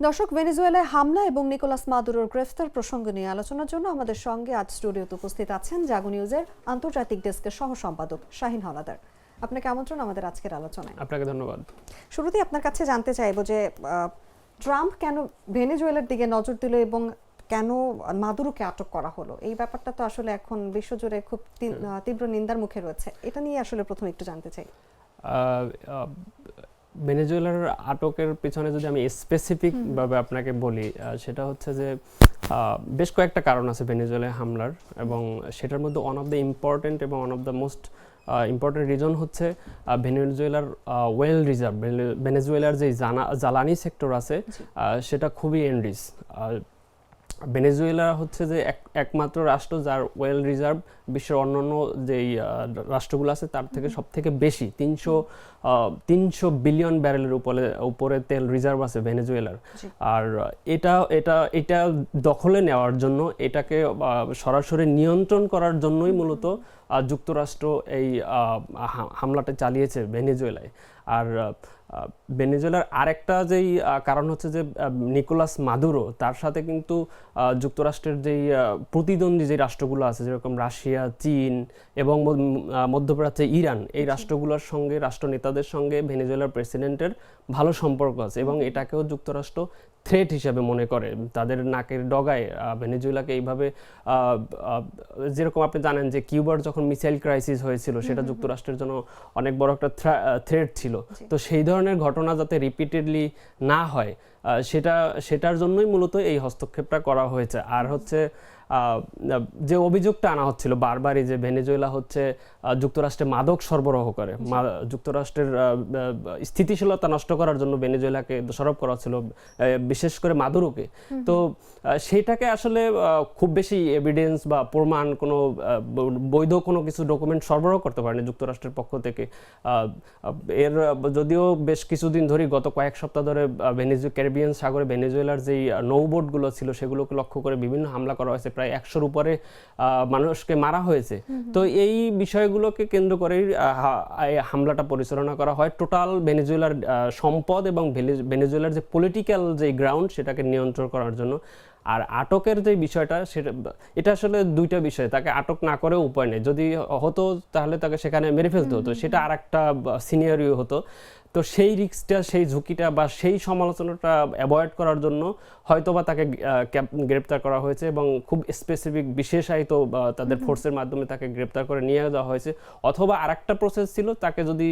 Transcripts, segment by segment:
দর্শক, ভেনেজুয়েলায় হামলা এবং নিকোলাস মাদুরোর গ্রেফতার প্রসঙ্গ নিয়ে আলোচনার জন্য আমাদের সঙ্গে আজ স্টুডিওতে উপস্থিত আছেন জাগো নিউজের আন্তর্জাতিক ডেস্কের সহ সম্পাদক শাহিন হলাদার। আপনাকে আমন্ত্রণ আমাদের আজকের আলোচনায়। আপনাকে ধন্যবাদ। শুরুতেই আপনার কাছে জানতে চাইবো যে ট্রাম্প কেন ভেনেজুয়েলার দিকে নজর দিল এবং কেন মাদুরোকে আটক করা হলো, এই ব্যাপারটা তো আসলে এখন বিশ্বজুড়ে খুব তীব্র নিন্দার মুখে রয়েছে। এটা নিয়ে আসলে প্রথমে একটু জানতে চাই। ভেনেজুয়েলার আটকের পিছনে যদি আমি স্পেসিফিক ভাবে আপনাকে বলি, সেটা হচ্ছে যে বেশ কয়েকটা কারণ আছে ভেনেজুয়েলায় হামলার, এবং সেটার মধ্যে ওয়ান অফ দ্য ইম্পর্টেন্ট এবং one of the most important reason হচ্ছে ভেনেজুয়েলার ওয়েল রিজার্ভ। ভেনেজুয়েলার যে জ্বালানি সেক্টর আছে সেটা খুবই এনরিচ। ভেনেজুয়েলা হচ্ছে যে একমাত্র রাষ্ট্র যার ওয়েল রিজার্ভ বিশ্বের অন্যান্য যেই রাষ্ট্রগুলো আছে তার থেকে সব থেকে বেশি। 300 বিলিয়ন ব্যারেলের উপরে তেল রিজার্ভ আছে ভেনেজুয়েলার। আর এটা দখলে নেওয়ার জন্য, এটাকে সরাসরি নিয়ন্ত্রণ করার জন্যই মূলত যুক্তরাষ্ট্র এই হামলাটা চালিয়েছে ভেনেজুয়েলায়। আর ভেনেজুয়েলার আরেকটা যেই কারণ হচ্ছে যে নিকোলাস মাদুরো, তার সাথে কিন্তু যুক্তরাষ্ট্রের যেই প্রতিদ্বন্দ্বী যে রাষ্ট্রগুলো আছে যেরকম রাশিয়া, চীন এবং মধ্যপ্রাচ্যে ইরান, এই রাষ্ট্রগুলোর সঙ্গে, রাষ্ট্রনেতাদের সঙ্গে ভেনেজুয়েলার প্রেসিডেন্টের ভালো সম্পর্ক আছে, এবং এটাকেও যুক্তরাষ্ট্র থ্রেট হিসাবে মনে করে। তাদের নাকের ডগায় ভেনেজুয়েলাকে এইভাবে, যেরকম আপনি জানেন যে কিউবার যখন মিসাইল ক্রাইসিস হয়েছিল, সেটা যুক্তরাষ্ট্রের জন্য অনেক বড় একটা থ্রেট ছিল। তো সেই ধরনের ঘটনা যাতে রিপিটেডলি না হয়, সেটার জন্যই মূলত এই হস্তক্ষেপটা করা হয়েছে। আর হচ্ছে যে অভিযোগটা আনা হচ্ছিল বারবারই, যে ভেনেজুয়েলা হচ্ছে যুক্তরাষ্ট্রে মাদক সরবরাহ করে, যুক্তরাষ্ট্রের স্থিতিশীলতা নষ্ট করার জন্য ভেনেজুয়েলাকে দোষারোপ করা হচ্ছিল, বিশেষ করে মাদুরোকে। তো সেটাকে আসলে খুব বেশি এভিডেন্স বা প্রমাণ, কোনো বৈধ কোনো কিছু ডকুমেন্ট সরবরাহ করতে পারেনি যুক্তরাষ্ট্রের পক্ষ থেকে। এর যদিও বেশ কিছুদিন ধরে, গত কয়েক সপ্তাহ ধরে ক্যারিবিয়ান সাগরে ভেনেজুয়েলার যেই নৌবোটগুলো ছিল সেগুলোকে লক্ষ্য করে বিভিন্ন হামলা করা হয়েছে, প্রায় 100-র উপরে মানুষকে মারা হয়েছে। তো এই বিষয়গুলোকে কেন্দ্র করেই হামলাটা পরিচালনা করা হয়। টোটাল ভেনেজুয়েলার সম্পদ এবং ভেনেজুয়েলার যে পলিটিক্যাল যে গ্রাউন্ড, সেটাকে নিয়ন্ত্রণ করার জন্য। আর আটকের যে বিষয়টা, এটা আসলে দুইটা বিষয়। তাকে আটক না করেও উপায় নেই। যদি হতো তাহলে তাকে সেখানে মেরে ফেলতে হতো, সেটা আর একটা সিনিয়রিও হতো। তো সেই রিস্কটা, সেই ঝুঁকিটা বা সেই সমালোচনাটা অ্যাভয়েড করার জন্য হয়তোবা তাকে গ্রেপ্তার করা হয়েছে, এবং খুব স্পেসিফিক বিশেষায়িত তাদের ফোর্সের মাধ্যমে তাকে গ্রেপ্তার করে নিয়ে যাওয়া হয়েছে। অথবা আরেকটা প্রসেস ছিল, তাকে যদি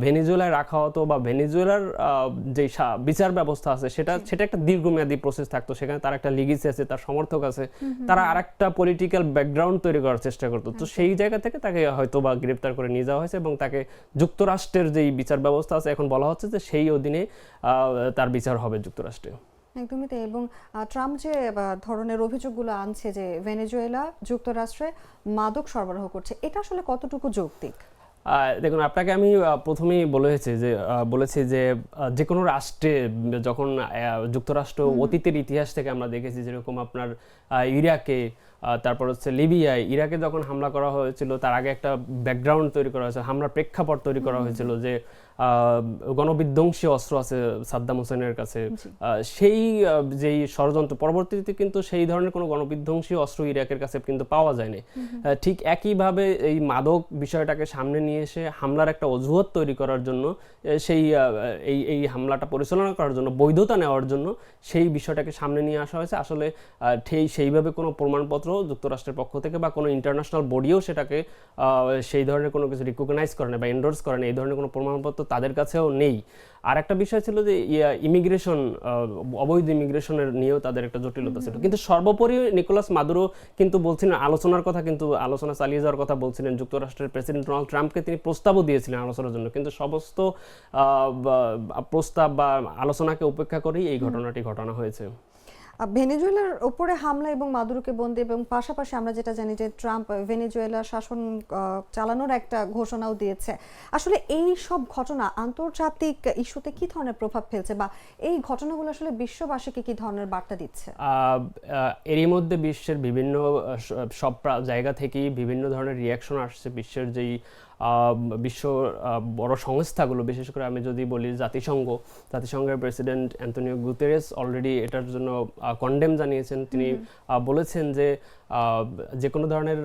ভেনেজুয়েলায় রাখা হতো বা ভেনেজুয়েলার যে বিচার ব্যবস্থা আছে সেটা একটা দীর্ঘমেয়াদী প্রসেস থাকতো, সেখানে তার একটা লিগেসি আছে, তার সমর্থক আছে, তারা আরেকটা পলিটিক্যাল ব্যাকগ্রাউন্ড তৈরি করার চেষ্টা করতো। তো সেই জায়গা থেকে তাকে হয়তোবা গ্রেপ্তার করে নিয়ে যাওয়া হয়েছে, এবং তাকে যুক্তরাষ্ট্রের যেই বিচার ব্যবস্থা আছে এখন বলা হচ্ছে যে সেই অধীনে তার বিচার হবে যুক্তরাষ্ট্রে। একদমই তাই। এবং ট্রাম্প যে ধরনের অভিযোগগুলো আনছে যে ভেনেজুয়েলা যুক্তরাষ্ট্রে মাদক সরবরাহ করছে, এটা আসলে কতটুকু যৌক্তিক? দেখুন, আপনাকে আমি প্রথমেই বলেছি যে যে কোনো রাষ্ট্রে যখন যুক্তরাষ্ট্র অতীতের ইতিহাস থেকে আমরা দেখেছি, যেরকম আপনার ইরাকে, তারপর হচ্ছে লিবিয়ায়, ইরাকে যখন হামলা করা হয়েছিল তার আগে একটা ব্যাকগ্রাউন্ড তৈরি করা হয়েছিল, হামলার প্রেক্ষাপট তৈরি করা হয়েছিল যে গণবিধ্বংসী অস্ত্র আছে সাদ্দাম হোসেনের কাছে। সেই যেই ষড়যন্ত্র, পরবর্তীতে কিন্তু সেই ধরনের কোনো গণবিধ্বংসী অস্ত্র ইরাকের কাছে কিন্তু পাওয়া যায়নি। ঠিক একইভাবে এই মাদক বিষয়টাকে সামনে নিয়ে এসে হামলার একটা অজুহাত তৈরি করার জন্য, সেই এই হামলাটা পরিচালনা করার জন্য, বৈধতা নেওয়ার জন্য সেই বিষয়টাকে সামনে নিয়ে আসা হয়েছে। আসলে সেইভাবে কোনো প্রমাণপত্র যুক্তরাষ্ট্রের পক্ষ থেকে বা কোনো ইন্টারন্যাশনাল বডিও সেটাকে সেই ধরনের কোনো কিছু রিকগনাইজ করে না বা এন্ডোর্স করে না, এই ধরনের কোনো প্রমাণপত্র তাদের কাছেও নেই। আর একটা বিষয় ছিল যে ইমিগ্রেশন, অবৈধ ইমিগ্রেশনের নিয়েও তাদের একটা জটিলতা ছিল। কিন্তু সর্বোপরি নিকোলাস মাদুরো কিন্তু বলছিলেন আলোচনার কথা, কিন্তু আলোচনা চালিয়ে যাওয়ার কথা বলছিলেন। যুক্তরাষ্ট্রের প্রেসিডেন্ট ডোনাল্ড ট্রাম্পকে তিনি প্রস্তাবও দিয়েছিলেন আলোচনার জন্য, কিন্তু সমস্ত প্রস্তাব বা আলোচনাকে উপেক্ষা করেই এই ঘটনাটি ঘটানো হয়েছে। ভেনেজুয়েলার উপরে হামলা এবং মাদুরোকে বন্দী, এবং পাশাপাশি আমরা যেটা জানি যে ট্রাম্প ভেনেজুয়েলার শাসন চালানোর একটা ঘোষণাও দিয়েছে। আসলে এই সব ঘটনা আন্তর্জাতিক ইস্যুতে কি ধরনের প্রভাব ফেলছে, বা এই ঘটনাগুলো আসলে বিশ্ববাসীকে কি ধরনের বার্তা দিচ্ছে? এরই মধ্যে বিশ্বের বিভিন্ন সব জায়গা থেকেই বিভিন্ন ধরনের রিয়াকশন আসছে। বিশ্বের যেই বিশ্ব বড় সংস্থাগুলো, বিশেষ করে আমি যদি বলি জাতিসংঘের প্রেসিডেন্ট অ্যান্তোনিও গুতেরেস অলরেডি এটার জন্য কন্ডেম জানিয়েছেন। তিনি বলেছেন যে যে কোনো ধরনের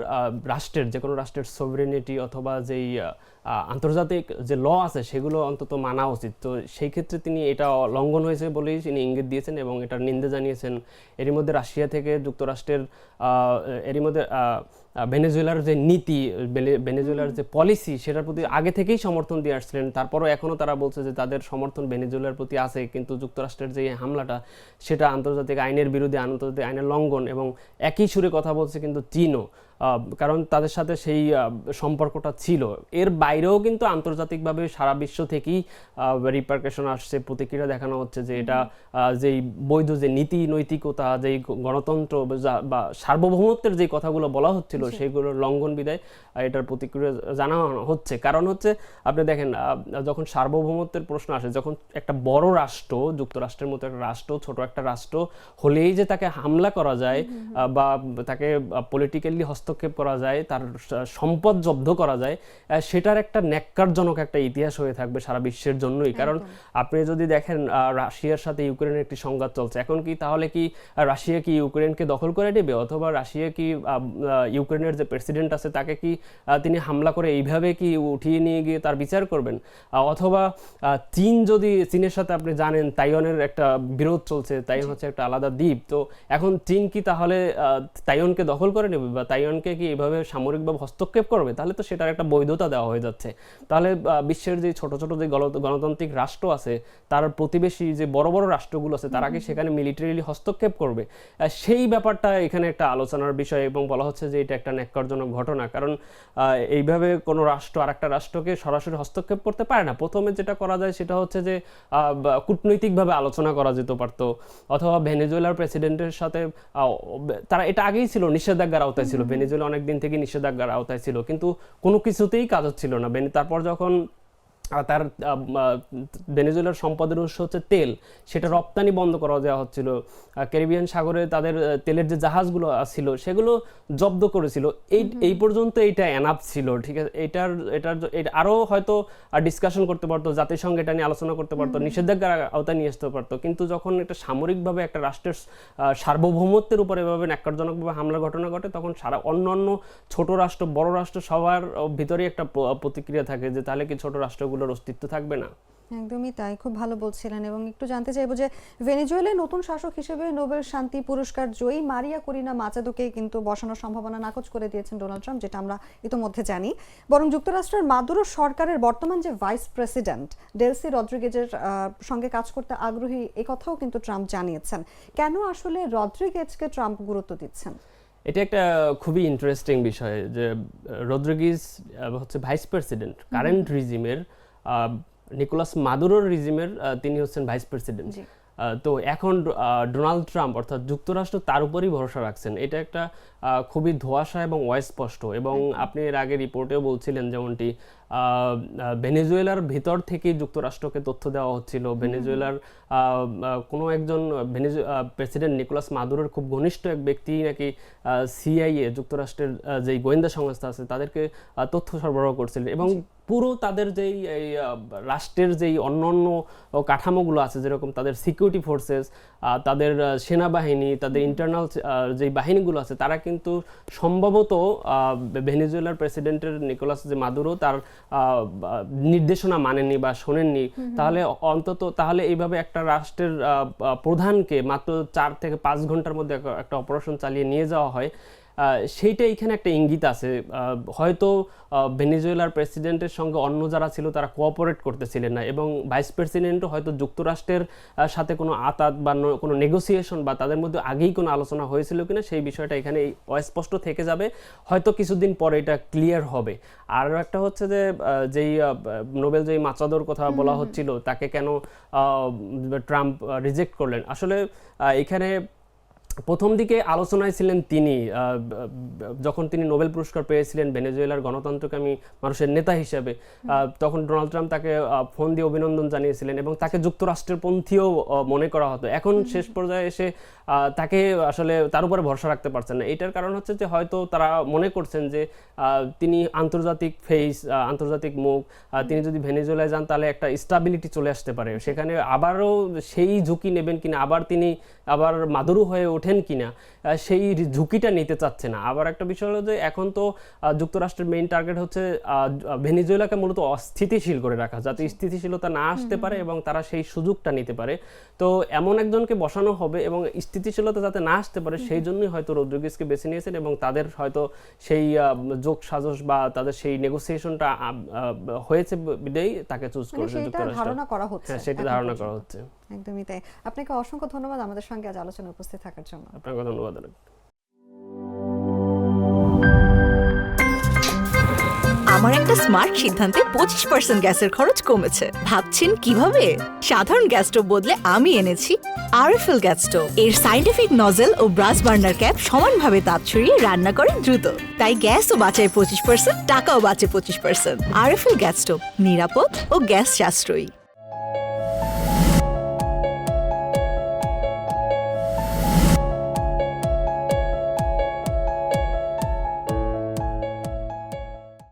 যে কোনো রাষ্ট্রের সভরেনিটি অথবা যেই আন্তর্জাতিক যে ল আছে সেগুলো অন্তত মানা উচিত। তো সেই ক্ষেত্রে তিনি এটা লঙ্ঘন হয়েছে বলেই তিনি ইঙ্গিত দিয়েছেন এবং এটার নিন্দা জানিয়েছেন। এরই মধ্যে রাশিয়া থেকে যুক্তরাষ্ট্রের এরই মধ্যে ভেনেজুয়েলার যে নীতি, ভেনেজুয়েলার যে পলিসি, সেটার প্রতি আগে থেকেই সমর্থন দিয়ে আসছিলেন। তারপরও এখনও তারা বলছে যে তাদের সমর্থন ভেনেজুয়েলার প্রতি আছে, কিন্তু যুক্তরাষ্ট্রের যে হামলাটা সেটা আন্তর্জাতিক আইনের বিরুদ্ধে, আন্তর্জাতিক আইনের লঙ্ঘন। এবং একই সুরে কথা বলছে কিন্তু চীনও, কারণ তাদের সাথে সেই সম্পর্কটা ছিল। এর বাইরেও কিন্তু আন্তর্জাতিকভাবে সারা বিশ্ব থেকেই রিপারকেশন আসছে, প্রতিক্রিয়া দেখানো হচ্ছে যে এটা যেই বৈধ যে নীতি নৈতিকতা, যেই গণতন্ত্র বা সার্বভৌমত্বের যে কথাগুলো বলা হচ্ছিল সেগুলোর লঙ্ঘন বিদায় এটার প্রতিক্রিয়া জানানো হচ্ছে। কারণ হচ্ছে আপনি দেখেন, যখন সার্বভৌমত্বের প্রশ্ন আসে, যখন একটা বড় রাষ্ট্র, যুক্তরাষ্ট্রের মতো একটা রাষ্ট্র, ছোট একটা রাষ্ট্র হলেই যে তাকে হামলা করা যায় বা তাকে পলিটিক্যালি হস্তক্ষেপ করা যায়, তার সম্পদ জব্দ করা যায়, সেটার একটা ন্যাক্কারজনক একটা ইতিহাস হয়ে থাকবে সারা বিশ্বের জন্যই। কারণ আপনি যদি দেখেন রাশিয়ার সাথে ইউক্রেনের একটি সংঘাত চলছে, এখন কি তাহলে কি রাশিয়া কি ইউক্রেনকে দখল করে নেবে, অথবা রাশিয়া কি ইউক্রেনের যে প্রেসিডেন্ট আছে তাকে কি তিনি হামলা করে এইভাবে কি উঠিয়ে নিয়ে গিয়ে তার বিচার করবেন? অথবা চীনের সাথে আপনি জানেন তাইওয়ানের একটা বিরোধ চলছে, তাইওয়ান হচ্ছে একটা আলাদা দ্বীপ। তো এখন চীন কি তাহলে তাইওয়ানকে দখল করে নেবে বা তাইওয়ানকে কি এভাবে সামরিকভাবে হস্তক্ষেপ করবে? তাহলে তো সেটার একটা বৈধতা দেওয়া হয়ে যাচ্ছে। তাহলে বিশ্বের যে ছোট ছোট যে গণতান্ত্রিক রাষ্ট্র আছে, তার প্রতিবেশী যে বড় বড় রাষ্ট্রগুলো আছে, তারা কি সেখানে মিলিটারিলি হস্তক্ষেপ করবে? সেই ব্যাপারটা এখানে একটা আলোচনার বিষয় এবং বলা হচ্ছে যে এটা একটা ন্যাক্কারজনক ঘটনা। কারণ এইভাবে কোনো রাষ্ট্র আরেকটা রাষ্ট্রকে সরাসরি হস্তক্ষেপ করতে পারে না। প্রথমে যেটা করা যায় সেটা হচ্ছে যে কূটনৈতিকভাবে আলোচনা করা যেতে পারতো, অথবা ভেনেজুয়েলার প্রেসিডেন্টের সাথে তারা এটা আগেই ছিল নিষেধাজ্ঞার আওতায় ছিল, ভেনেজুয়েলা অনেকদিন থেকে নিষেধাজ্ঞার আওতায় ছিল, কিন্তু কোনো কিছুতেই কাজ হচ্ছিল না। তারপর যখন তার ভেনেজুয়েলার সম্পদের উৎস হচ্ছে তেল, সেটা রপ্তানি বন্ধ করা দেওয়া হচ্ছিল। ক্যারিবিয়ান সাগরে তাদের তেলের যে জাহাজগুলো ছিল সেগুলো জব্দ করেছিল। এই পর্যন্ত এইটা এনাফ ছিল, ঠিক আছে। এটার আরও হয়তো ডিসকাশন করতে পারতো, জাতিসংঘ এটা নিয়ে আলোচনা করতে পারতো, নিষেধাজ্ঞার আওতায় নিয়ে আসতে পারতো। কিন্তু যখন এটা সামরিকভাবে একটা রাষ্ট্রের সার্বভৌমত্বের উপর এভাবে ন্যাক্কারজনকভাবে হামলার ঘটনা ঘটে, তখন সারা অন্যান্য ছোট রাষ্ট্র, বড় রাষ্ট্র সবার ভিতরেই একটা প্রতিক্রিয়া থাকে যে তাহলে কি ছোট রাষ্ট্রগুলোর অস্তিত্ব থাকবে না? একদমই তাই, খুব ভালো বলছিলেন। এবং একটু জানতে চাইবো যে ভেনেজুয়েলার নতুন শাসক হিসেবে নোবেল শান্তি পুরস্কার জয়ী মারিয়া করিনা মাচাদোকে কিন্তু বসানোর সম্ভাবনা নাকচ করে দিয়েছেন ডোনাল্ড ট্রাম্প, যেটা আমরা ইতোমধ্যে জানি। বরং যুক্তরাষ্ট্রের মাদুরো সরকারের বর্তমান যে ভাইস প্রেসিডেন্ট ডেলসি রদ্রিগেজের সঙ্গে কাজ করতে আগ্রহী, এই কথাও কিন্তু ট্রাম্প জানিয়েছেন। কেন আসলে রদ্রিগেজকে ট্রাম্প গুরুত্ব দিচ্ছেন? এটা একটা খুবই ইন্টারেস্টিং বিষয় যে রদ্রিগেজ হচ্ছে ভাইস প্রেসিডেন্ট কারেন্ট রিজিমের, নিকোলাস মাদুরোর রিজিমের তিনি হচ্ছেন ভাইস প্রেসিডেন্ট। তো এখন ডোনাল্ড ট্রাম্প অর্থাৎ যুক্তরাষ্ট্র তার উপরই ভরসা রাখছেন। এটা একটা খুবই ধোঁয়াশা এবং অস্পষ্ট। এবং আপনি এর আগে রিপোর্টেও বলছিলেন যেমনটি ভেনেজুয়েলার ভিতর থেকে যুক্তরাষ্ট্রকে তথ্য দেওয়া হচ্ছিল। ভেনেজুয়েলার কোনো একজন প্রেসিডেন্ট নিকোলাস মাদুরোর খুব ঘনিষ্ঠ এক ব্যক্তি নাকি সিআইএ, যুক্তরাষ্ট্রের যেই গোয়েন্দা সংস্থা আছে, তাদেরকে তথ্য সরবরাহ করছিলেন। এবং পুরো তাদের যেই রাষ্ট্রের যেই অন্যান্য কাঠামোগুলো আছে, যেরকম তাদের সিকিউরিটি ফোর্সেস, তাদের সেনাবাহিনী, তাদের ইন্টারনাল যেই বাহিনীগুলো আছে, তারা কিন্তু সম্ভবত ভেনেজুয়েলার প্রেসিডেন্টের নিকোলাস যে মাদুরো তার নির্দেশনা মানেননি বা শোনেননি। তাহলে এইভাবে একটা রাষ্ট্রের প্রধানকে মাত্র 4 থেকে 5 ঘন্টার মধ্যে একটা অপারেশন চালিয়ে নিয়ে যাওয়া হয়, সেইটা এখানে একটা ইঙ্গিত আছে। হয়তো ভেনেজুয়েলার প্রেসিডেন্টের সঙ্গে অন্য যারা ছিল তারা কোঅপারেট করতেছিলেন না, এবং ভাইস প্রেসিডেন্টও হয়তো যুক্তরাষ্ট্রের সাথে কোনো আতাত বা কোনো নেগোসিয়েশন বা তাদের মধ্যে আগেই কোনো আলোচনা হয়েছিল কিনা সেই বিষয়টা এখানে অস্পষ্ট থেকে যাবে। হয়তো কিছুদিন পরে এটা ক্লিয়ার হবে। আর একটা হচ্ছে যে যেই নোবেল যেই মাচাদোর কথা বলা হচ্ছিল, তাকে কেন ট্রাম্প রিজেক্ট করলেন, আসলে এখানে প্রথম দিকে আলোচনায় ছিলেন তিনি, যখন তিনি নোবেল পুরস্কার পেয়েছিলেন ভেনেজুয়েলার গণতন্ত্রকামী মানুষের নেতা হিসেবে, তখন ডোনাল্ড ট্রাম্প তাকে ফোন দিয়ে অভিনন্দন জানিয়েছিলেন এবং তাকে যুক্তরাষ্ট্রের পন্থীও মনে করা হতো। এখন শেষ পর্যায়ে এসে তাকে আসলে তার উপরে ভরসা রাখতে পারছেন না। এটার কারণ হচ্ছে যে হয়তো তারা মনে করছেন যে তিনি আন্তর্জাতিক ফেস, আন্তর্জাতিক মুখ, তিনি যদি ভেনেজুয়েলায় যান তাহলে একটা স্টাবিলিটি চলে আসতে পারে, সেখানে আবারও সেই ঝুঁকি নেবেন কিনা, আবার মাদুরো হয়ে ওঠেন কিনা, সেই ঝুঁকিটা নিতে চাচ্ছে না। আবার একটা বিষয় হলো যে এখন তো যুক্তরাষ্ট্রের মেইন টার্গেট হচ্ছে ভেনেজুয়েলাকে মূলত অস্থিতিশীল করে রাখা, যাতে স্থিতিশীলতা না আসতে পারে এবং তারা সেই সুযোগটা নিতে পারে। তো এমন একজনকে বসানো হবে এবং স্থিতিশীলতা যাতে না আসতে পারে সেই জন্যই হয়তো রদ্রিগেজকে বেছে নিয়েছেন এবং তাদের হয়তো সেই যোগ সাজস বা তাদের সেই নেগোসিয়েশনটা হয়েছে বিদেই তাকে চুজ করেছে যুক্তরাষ্ট্র। ধারণা করা হচ্ছে, হ্যাঁ, সেটা ধারণা করা হচ্ছে। একদমই তাই। আপনাকে অসংখ্য ধন্যবাদ আমাদের সঙ্গে আজ আলোচনায় উপস্থিত থাকার জন্য। আপনাকে ধন্যবাদ। আমার একটা স্মার্ট সিদ্ধান্তে 25% গ্যাসের খরচ কমেছে। ভাবছেন কিভাবে? সাধারণ গ্যাস স্টোভ বদলে আমি এনেছি আরএফএল গ্যাস স্টোভ। এর সাইন্টিফিক নজল ও ব্রাস বার্নার ক্যাপ সমানভাবে তাপ ছড়িয়ে রান্না করে দ্রুত, তাই গ্যাসও বাঁচায় 25%, টাকাও বাঁচে 25%। আরএফএল গ্যাস স্টোভ নিরাপদ ও গ্যাস সাশ্রয়ী।